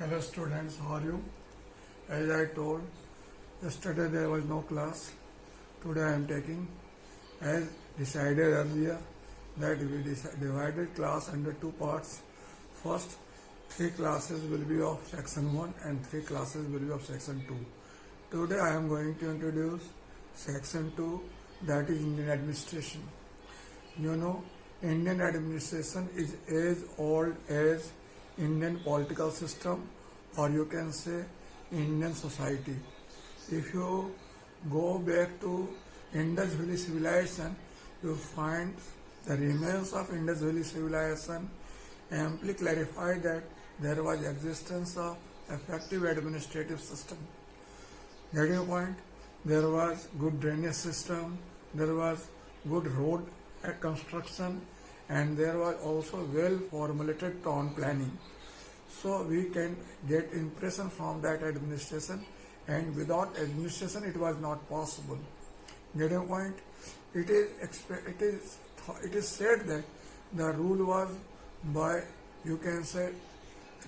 Hello students, how are you? As I told, yesterday there was no class. Today I am taking. As decided earlier that we divided class under two parts. First, three classes will be of section 1 and three classes will be of section 2. Today I am going to introduce section 2, that is Indian administration. You know, Indian administration is as old as Indian political system, or you can say Indian society. If you go back to Indus Valley civilization, you find the remains of Indus Valley civilization amply clarify that there was existence of effective administrative system. Getting a point? There was good drainage system, there was good road construction, and there was also well formulated town planning. So we can get impression from that administration, and without administration it was not possible. Get a point? It is said that the rule was by, you can say,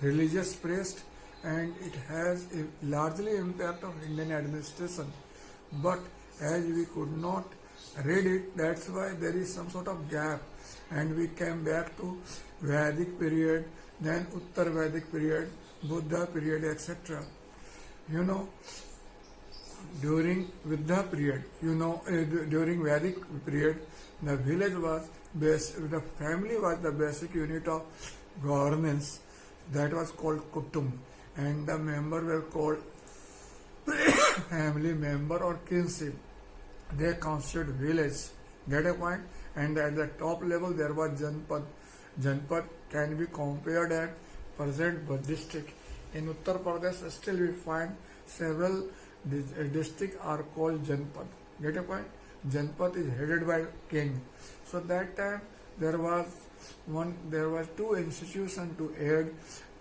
religious priest, and it has a largely impact of Indian administration. But as we could not read it, that's why there is some sort of gap, and we came back to Vedic period, then Uttar Vedic period, Buddha period, etc. You know, during Buddha period, during Vedic period, the village was the family was the basic unit of governance. That was called Kutum, and the member were called family member or kinship. They constitute village. Get a point? And at the top level there was Janpad. Janpad can be compared at present district. In Uttar Pradesh still we find several districts are called Janpad. Get a point? Janpad is headed by king. So that time there was two institutions to aid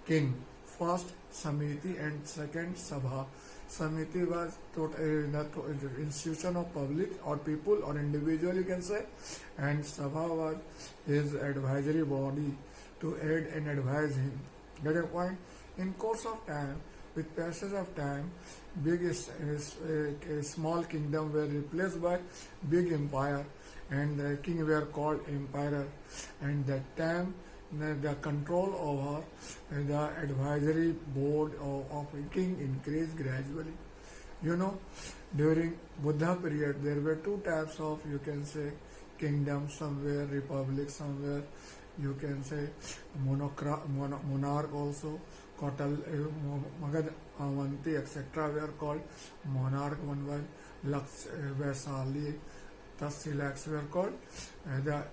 king. First Samiti and second Sabha. Samiti was the institution of public or people or individual, you can say, and Sabha was his advisory body to aid and advise him. Get a point? In course of time, with passage of time, small kingdom were replaced by big empire, and the king were called emperor. And that time the control over the advisory board of a king increased gradually. You know, during Buddha period there were two types of, you can say, kingdom. Somewhere republic, somewhere you can say monarch also. Kotal, Magad, Avanti, etc. were called monarch. One was Laks, Vaisali, Tasilax were called the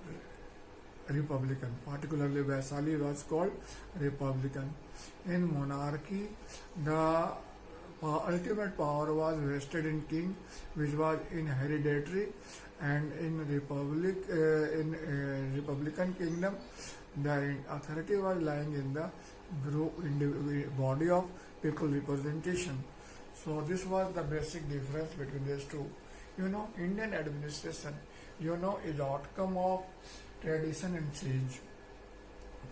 Republican. Particularly Vaisali was called Republican. In monarchy, the ultimate power was vested in king, which was in hereditary, and in Republican kingdom, the authority was lying in the body of people representation. So this was the basic difference between these two. You know, Indian administration, is the outcome of tradition and change.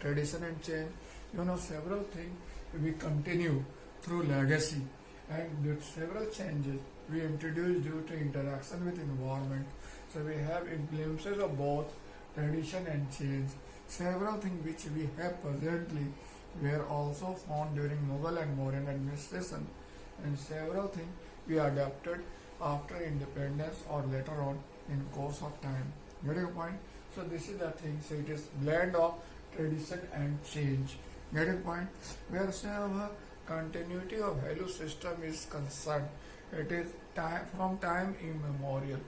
Tradition and change, several things we continue through legacy, and with several changes we introduce due to interaction with environment. So we have glimpses of both tradition and change. Several things which we have presently were also found during Mughal and Mauryan administration, and several things we adapted after independence or later on in course of time. Get your point? So this is the thing. So it is blend of tradition and change. Get your point? Wherever continuity of value system is concerned, it is from time immemorial.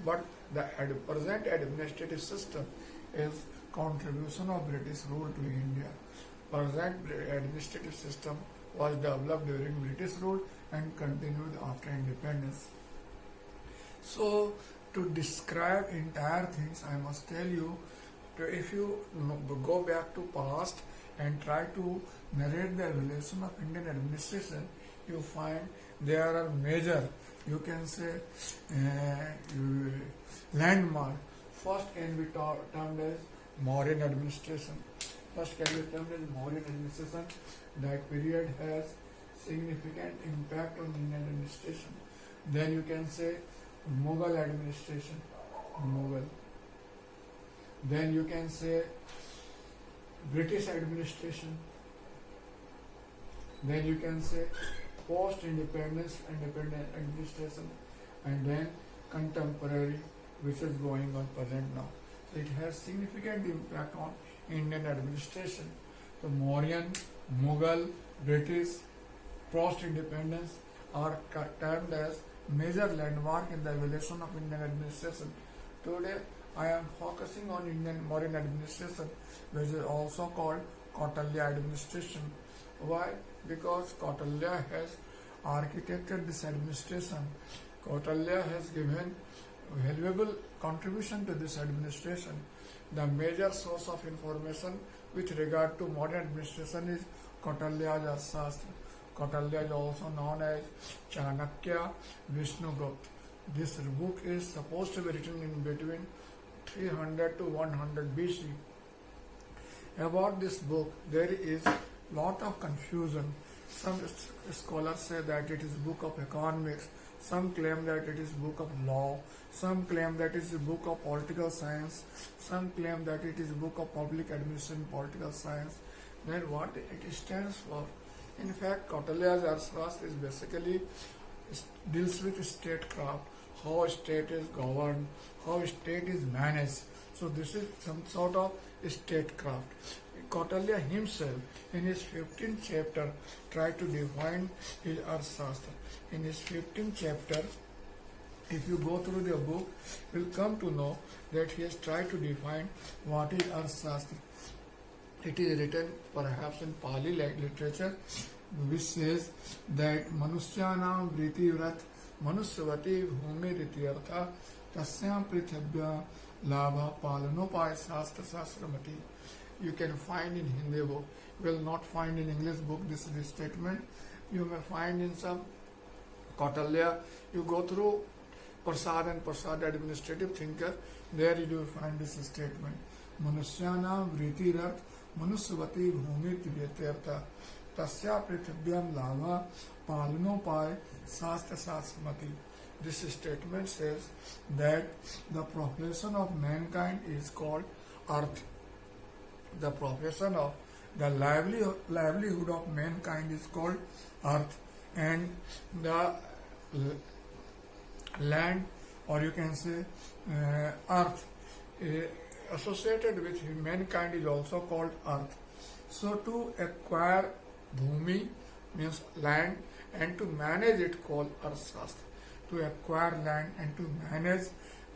But the present administrative system is contribution of British rule to India. Present administrative system was developed during British rule and continued after independence. So to describe entire things, I must tell you, if you go back to past and try to narrate the evolution of Indian administration, you find there are major, you can say, landmark. First can be termed as Mauryan administration. That period has significant impact on Indian administration. Then you can say Mughal administration, Mughal. Then you can say British administration. Then you can say post-independence, independent administration, and then contemporary, which is going on present now. So it has significant impact on Indian administration. The Mauryan, Mughal, British, post-independence are termed as major landmark in the evolution of Indian administration. Today, I am focusing on Indian Mauryan administration, which is also called Kautilya administration. Why? Because Kautilya has architected this administration. Kautilya has given valuable contribution to this administration. The major source of information with regard to modern administration is Kautilya's Arthashastra. Kautilya is also known as Chanakya Vishnugupta. This book is supposed to be written in between 300 to 100 BC. About this book, there is lot of confusion. Some scholars say that it is book of economics. Some claim that it is book of law. Some claim that it is a book of political science. Some claim that it is book of public administration, political science. Then what it stands for? In fact, Kautilya's Arthashastra is basically deals with statecraft, how a state is governed, how a state is managed. So this is some sort of statecraft. Kautilya himself, in his 15th chapter, tried to define his Arthashastra. In his 15th chapter, if you go through the book, you will come to know that he has tried to define what is Arthashastra. It is written perhaps in Pali literature, which says that Manusyanam Vriti Vrat Manusyavati Bhumi Rityartha Tasyam Prithibhya Labha Palanopaya Shastra Sastramati. You can find in Hindi book. You will not find in English book this statement. You may find in some Kautilya. You go through Prasad and Prasad administrative thinker. There you will find this statement. Manusyanam Vriti Vrat Manusyavati Bhumi Rityartha Tasya Prithibhyam Lava Palanopaya Shastra Sastramati. This statement says that the profession of mankind is called earth. The profession of the livelihood of mankind is called earth, and the land, or you can say earth, associated with mankind is also called earth. So to acquire bhumi means land, and to manage it called Arthashastra. To acquire land and to manage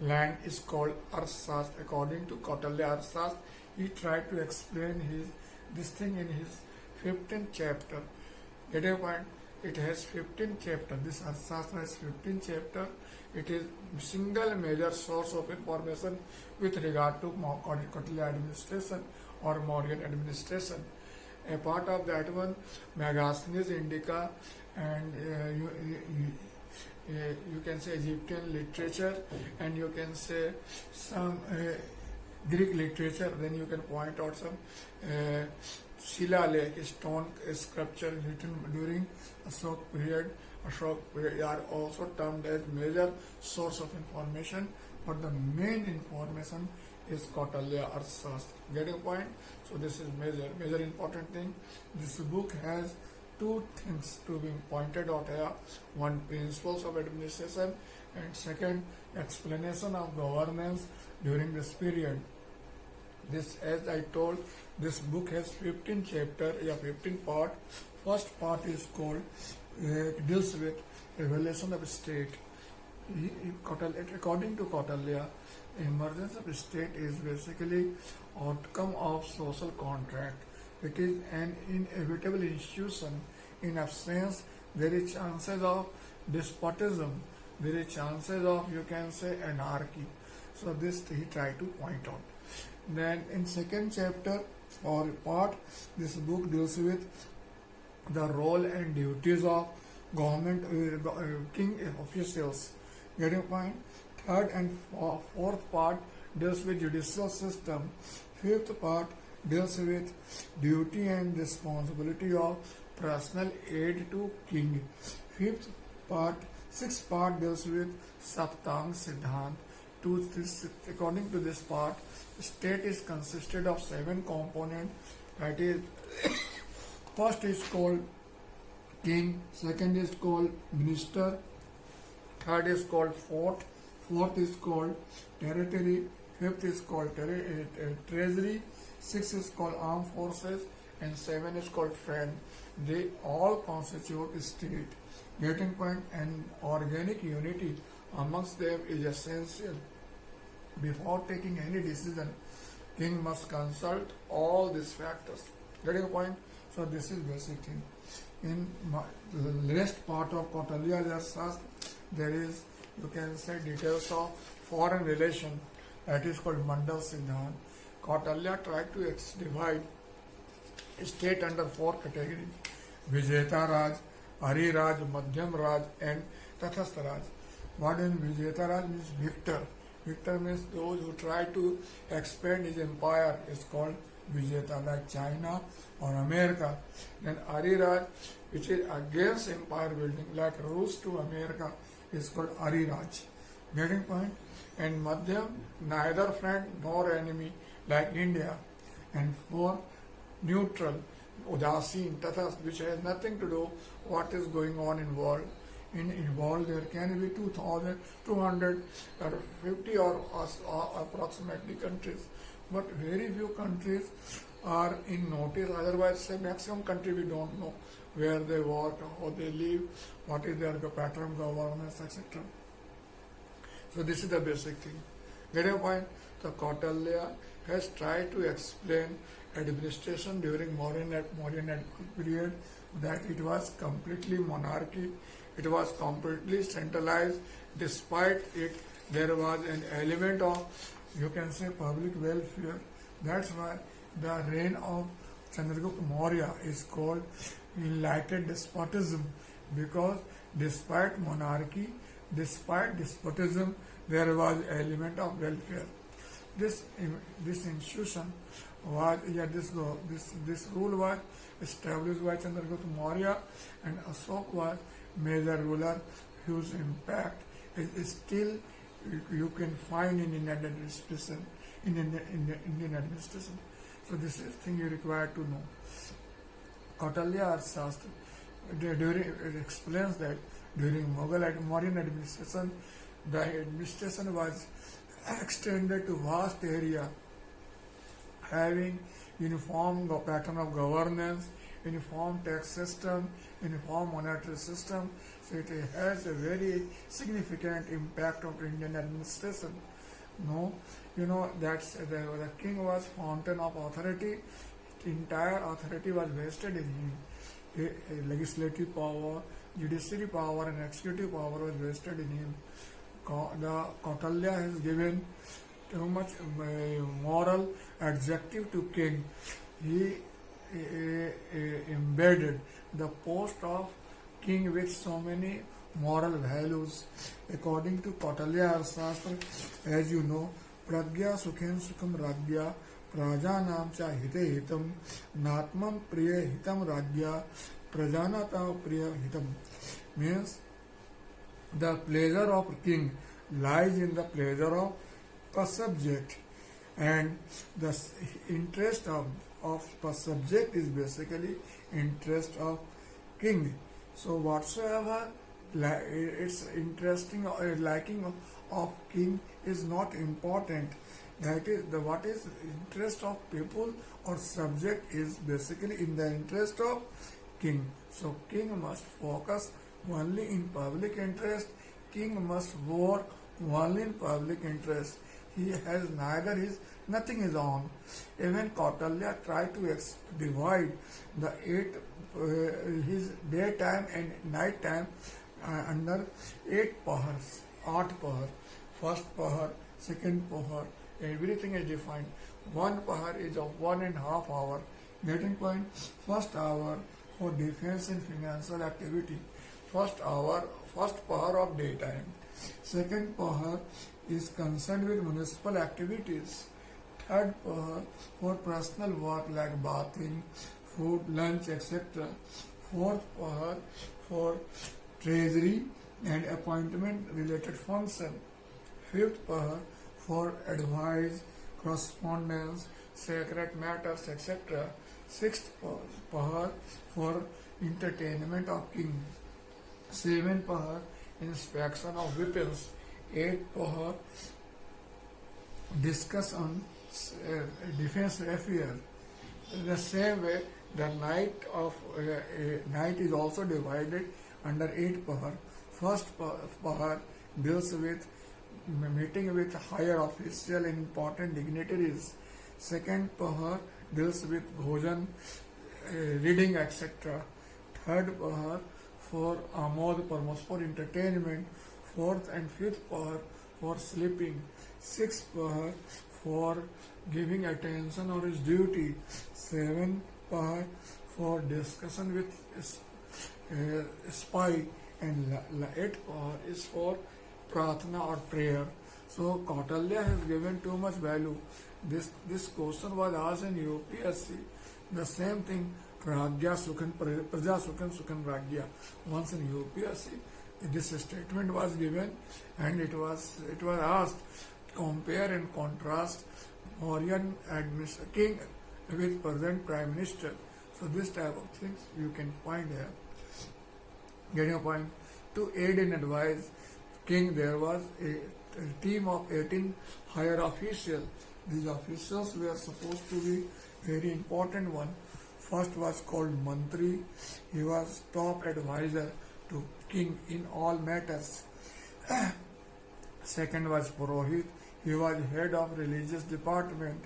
land is called Arthashastra. According to Kautilya Arthashastra, he tried to explain this thing in his 15th chapter. Get a point? It has 15 chapter. This Arthashastra has 15 chapter. It is single major source of information with regard to Kautilya administration or Mauryan administration. A part of that one, Megasthenes Indica, and you can say Egyptian literature, and you can say some Greek literature. Then you can point out some Shila-Lekh, stone sculpture written during Ashok period. Ashok period are also termed as major source of information, but the main information is Kautilya Arthashastra. Get a point? So this is major important thing. This book has two things to be pointed out here. One, principles of administration, and second, explanation of governance during this period. This, as I told, this book has 15 chapter, 15 part. First part is called, deals with evaluation of state. According to Kautilya, emergence of state is basically outcome of social contract. It is an inevitable institution. In absence, there is chances of despotism. There is chances of, you can say, anarchy. So this he tried to point out. Then in second chapter or part, this book deals with the role and duties of government, king officials. Get your point? Third and fourth part deals with judicial system. Fifth part deals with duty and responsibility of personal aid to king. Fifth part, sixth part deals with Saptang Siddhant. According to this part, state is consisted of 7 components. That is, first is called king, second is called minister, third is called fort, fourth is called territory, fifth is called treasury, sixth is called armed forces, and seven is called friend. They all constitute a state. Getting point, and organic unity amongst them is essential. Before taking any decision, king must consult all these factors. Getting point? So this is basic thing. In the rest part of Kautilya's Shastra, there is, you can say, details of foreign relation. That is called Mandal Siddhant. Kautilya tried to divide state under 4 categories: Vijeta Raj, Hari Raj, Madhyam Raj, and Tathastha Raj. What is Vijeta Raj? Means victor. Victor means those who try to expand his empire is called Vijeta, like China or America. Then Hari Raj, which is against empire building, like Rus to America, is called Hari Raj. Getting point? And Madhyam, neither friend nor enemy, like India. And 4, neutral, Udasin, Tathas, which has nothing to do what is going on in world. In world there can be 250 or approximately countries, but very few countries are in notice. Otherwise, say maximum country we don't know where they work, how they live, what is their pattern of governance, etc. So this is the basic thing. Get a point? The Kautilya has tried to explain administration during Mauryan period, that it was completely monarchy, it was completely centralized. Despite it, there was an element of, you can say, public welfare. That's why the reign of Chandragupta Maurya is called enlightened despotism, because despite monarchy, despite despotism, there was element of welfare. This institution was, this rule was established by Chandragupta Maurya, and Ashoka was major ruler whose impact is still you can find in Indian administration. So this is thing you require to know. Kautilya Shastra it explains that during Mughal and Mauryan administration, the administration was extended to vast area, having uniform pattern of governance, uniform tax system, uniform monetary system. So it has a very significant impact on Indian administration. No, that's the king was fountain of authority. Entire authority was vested in him. Legislative power, judiciary power, and executive power was vested in him. The Kautilya has given too much moral adjective to king. He embedded the post of king with so many moral values. According to Kautilya Shastra, as you know, Pragya Sukhen Sukham Ragya, Prajanam cha hite hitam, Natmam priya hitam ragya, Prajanata priya hitam. Means the pleasure of king lies in the pleasure of the subject, and the interest of the subject is basically interest of king. So whatsoever it's interesting or liking of king is not important. That is what is interest of people or subject is basically in the interest of king. So king must focus only in public interest. King must work only in public interest. He has nothing is on. Even Kautilya tried to divide the his daytime and night time under 8 pahars, 8 pahar. First pahar, second pahar, everything is defined. 1 pahar is of 1.5 hour. Getting point? First hour for defense and financial activity. First pahar of daytime. Second pahar is concerned with municipal activities. Third pahar for personal work like bathing, food, lunch, etc. Fourth power for treasury and appointment related function. Fifth power for advice, correspondence, sacred matters, etc. Sixth power for entertainment of king. Seventh power inspection of weapons. Eighth power discuss on defense affair. In the same way, the night is also divided under eight power. First power deals with meeting with higher official and important dignitaries. Second power deals with bhojan, reading, etc. Third power for amod parmos, for entertainment. Fourth and fifth power for sleeping. Sixth power for giving attention or his duty. Seventh power for discussion with spy, and eighth power is for pratna or prayer. So Kautilya has given too much value. This question was asked in UPSC. The same thing, Ragya Sukhan, Praja Sukhan, Sukhan Ragya. Once in UPSC, this statement was given, and it was asked, compare and contrast Mauryan king with present prime minister. So this type of things you can find here. Getting a point. To aid and advise king, there was a team of 18 higher officials. These officials were supposed to be very important one. First was called Mantri. He was top advisor to king in all matters. Second was Purohit. He was head of religious department.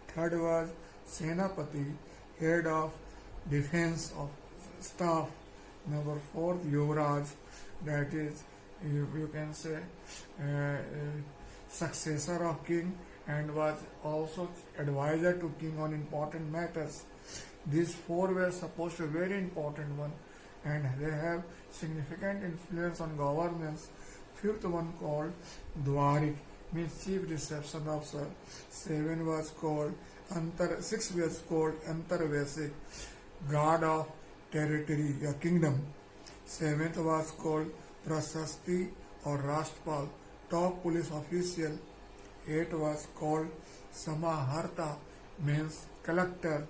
Third was Senapati, head of defense of staff. Number fourth, Yuvraj, that is, you can say, successor of king, and was also advisor to king on important matters. These four were supposed to be very important one, and they have significant influence on governance. Fifth one called Dwarik, means chief reception officer. Sixth was called Antarvesik, guard of territory, a kingdom. Seventh was called Prasasti or Rashtrapal, top police official. Eighth was called Samaharta, means collector.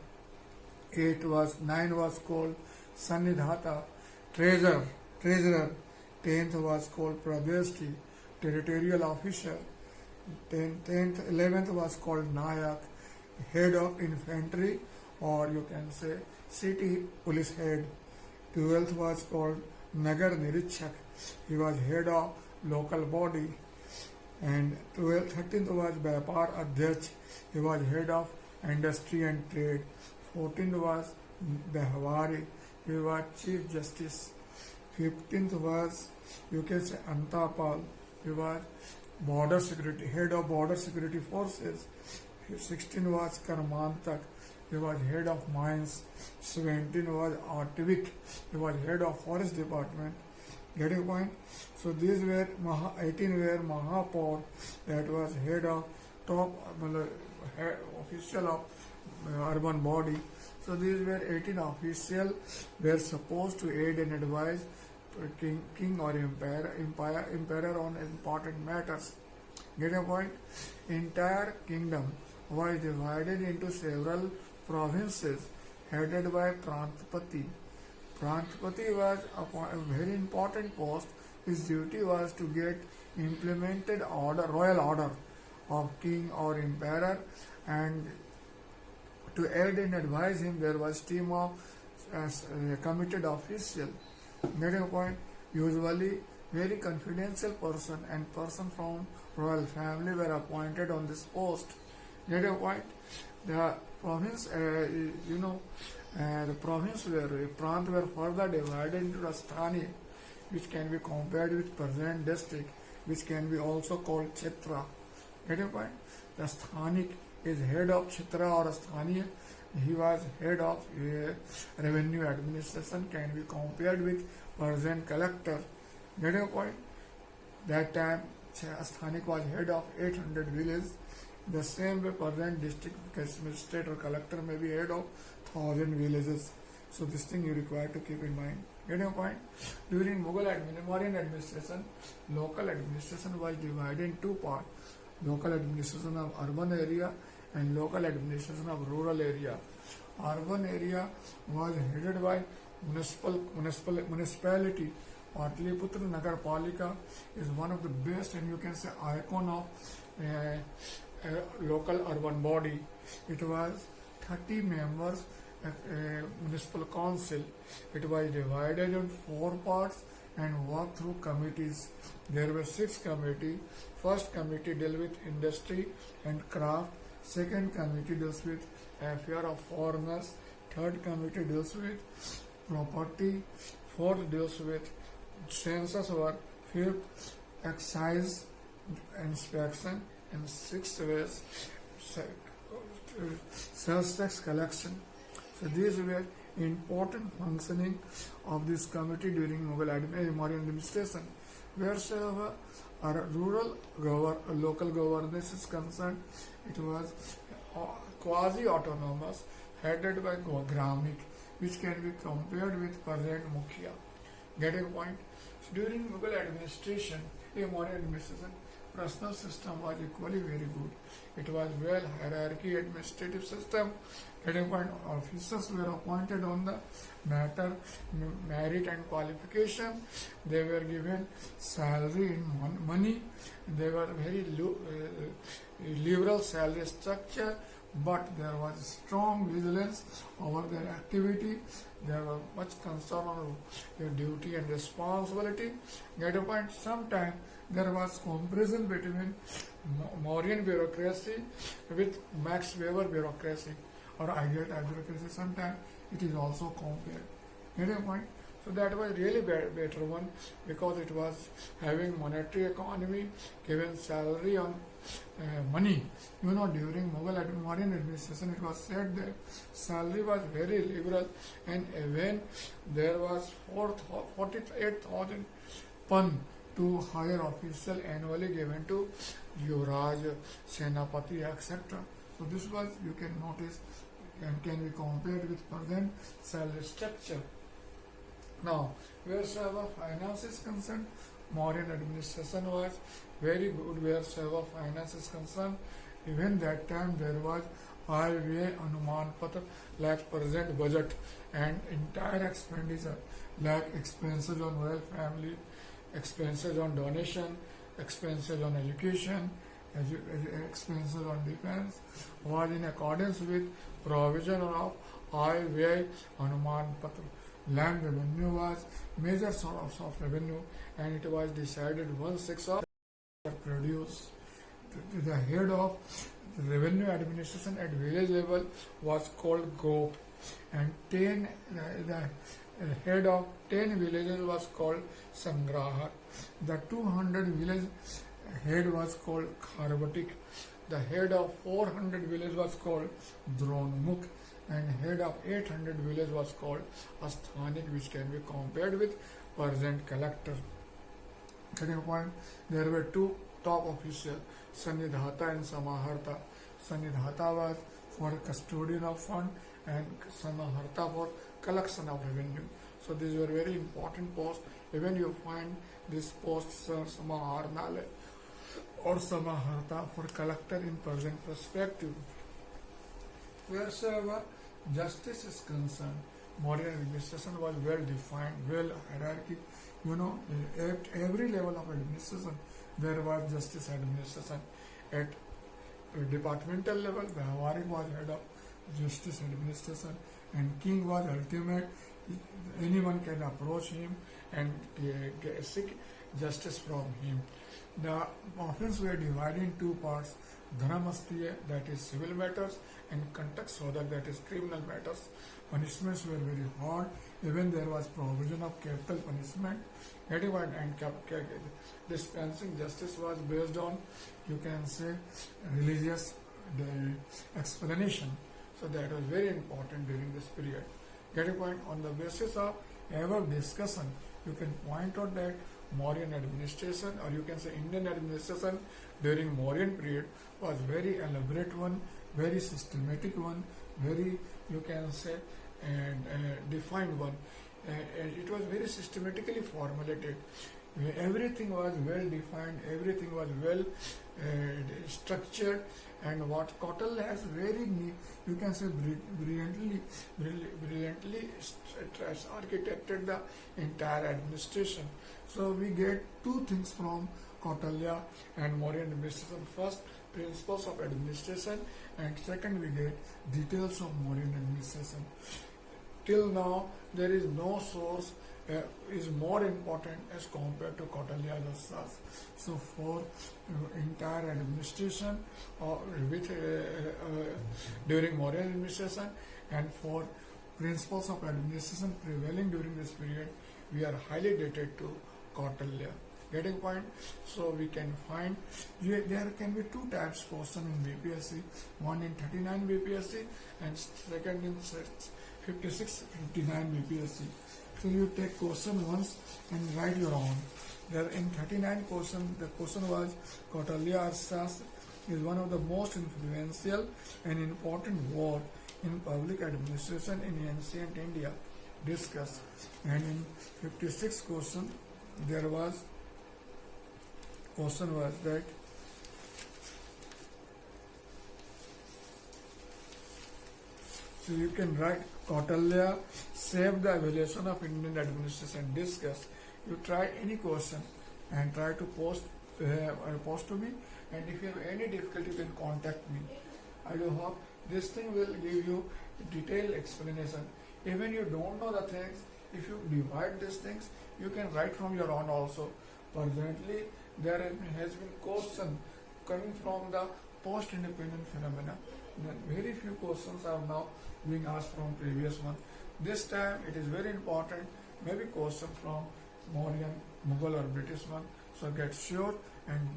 Nine was called Sannidhata, treasurer. 10th was called Pradeshti, territorial officer. 11th was called Nayak, head of infantry, or you can say city police head. 12th was called Nagar Nirichak, he was head of local body. And 13th was Vyapar Adhyaksh, he was head of industry and trade. 14th was Behwari, he was chief justice. 15th was, you can say, Antapal, he was border security, head of border security forces. 16th was Karmantak, he was head of mines. 17th was Artivik, he was head of forest department. Getting a point? So these were 18 were Mahapaur, that was head of top official of urban body. So these were 18 officials were supposed to aid and advise king or emperor on important matters. Get a point? Entire kingdom was divided into several provinces headed by Prantapati. Prantapati was a very important post. His duty was to get implemented royal order of king or emperor, and to aid and advise him there was team of committed official. Get a point? Usually very confidential person and person from royal family were appointed on this post. Get a point? The province, the province Prant were further divided into Rasthani, which can be compared with present district, which can be also called Kshetra. Get a point? The Sthanik is head of Kshetra or Sthaniya. He was head of revenue administration, can be compared with present collector. Get a point? That time Sthanik was head of 800 villages. The same way present district magistrate or collector may be head of 1000 villages. So this thing you require to keep in mind. Get your point? During Mauryan administration, local administration was divided in two parts. Local administration of urban area and local administration of rural area. Urban area was headed by municipality. Patliputra Nagar Palika is one of the best and you can say icon of local urban body. It was 30 members municipal council. It was divided in 4 parts and worked through committees. There were 6 committees. First committee dealt with industry and craft. Second committee deals with affair of foreigners. Third committee deals with property. Fourth deals with census work. Fifth, excise inspection. And sixth was sales tax collection. So these were important functioning of this committee during Mauryan administration. Wheresoever local governance is concerned, it was quasi-autonomous, headed by Gramik, which can be compared with present Mukhya. Get a point? So during Mughal administration, Mauryan administration, personal system was equally very good. It was well hierarchy administrative system. At a point, officers were appointed on the merit and qualification. They were given salary in money. They were very liberal salary structure, but there was strong vigilance over their activity. There was much concern on their duty and responsibility. Get a point? Sometimes there was comparison between Mauryan bureaucracy with Max Weber bureaucracy or ideal type bureaucracy. Sometimes it is also compared. Get a point? So that was really better one because it was having monetary economy, given salary on money. During Mauryan administration, it was said that salary was very liberal, and when there was 48,000 pun to higher official annually given to Yuvraj, Senapati, etc. So this was, you can notice, and can be compared with present salary structure. Now, wheresoever finance is concerned, Mauryan administration was very good wheresoever finance is concerned. Even that time there was IVA Anuman Patra like present budget and entire expenditure like expenses on royal family, expenses on donation, expenses on education, expenses on defense was in accordance with provision of IVA Anuman Patra. Land revenue was major source of revenue and it was decided 1/6 of produce. The head of the revenue administration at village level was called Gop, and the head of 10 villages was called Sangrahar. The 200 village head was called Kharbatik. The head of 400 village was called Dronmukh, and head of 800 village was called Asthanik, which can be compared with present collector. Second point, there were 2 top officials, Sannidhata and Samaharta. Sannidhata was for custodian of fund and Samaharta for collection of revenue. So these were very important posts. Even you find this post Samaharnale or Samaharta for collector in present perspective. Wheresoever justice is concerned, Mauryan administration was well defined, well hierarchy. At every level of administration, there was justice administration. At departmental level, Vyavaharik was head of justice administration, and king was ultimate. Anyone can approach him and seek justice from him. The offense were divided in 2 parts: Dhanamastiya, that is civil matters, and Kantak Sodak, that is criminal matters. Punishments were very hard. Even there was provision of capital punishment. And dispensing justice was based on, you can say, religious explanation. So that was very important during this period. Get a point? On the basis of above discussion, you can point out that Mauryan administration, or you can say Indian administration during Mauryan period, was very elaborate one, very systematic one, very, you can say, and defined one. And it was very systematically formulated. Everything was well defined, everything was well structured, and what Cottle has very, you can say, brilliantly architected the entire administration. So we get two things from Kautilya and Mauryan administration. First, principles of administration, and second, we get details of Mauryan administration. Till now, there is no source is more important as compared to Kautilya's Arthashastra. So for entire administration with during Mauryan administration, and for principles of administration prevailing during this period, we are highly dated to Kautilya. Getting point? So we can find there can be two types question in BPSC, one in 39 BPSC and second in 56, 59 BPSC. So you take question once and write your own. There in 39 question, the question was Kautilya Arthashastra is one of the most influential and important work in public administration in ancient India. Discuss. And in 56 question, there was question was that so you can write Kautilya saved the evaluation of Indian administration. Discuss. You try any question and try to post to me, and if you have any difficulty, you can contact me. I do hope this thing will give you detailed explanation. Even you don't know the things, if you divide these things, you can write from your own also. Presently, there has been question coming from the post-independent phenomena. Very few questions are now being asked from previous one. This time it is very important, maybe question from Mauryan, Mughal or British one. So get sure and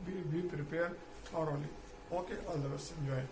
be prepared thoroughly. Okay, all the best. Enjoy.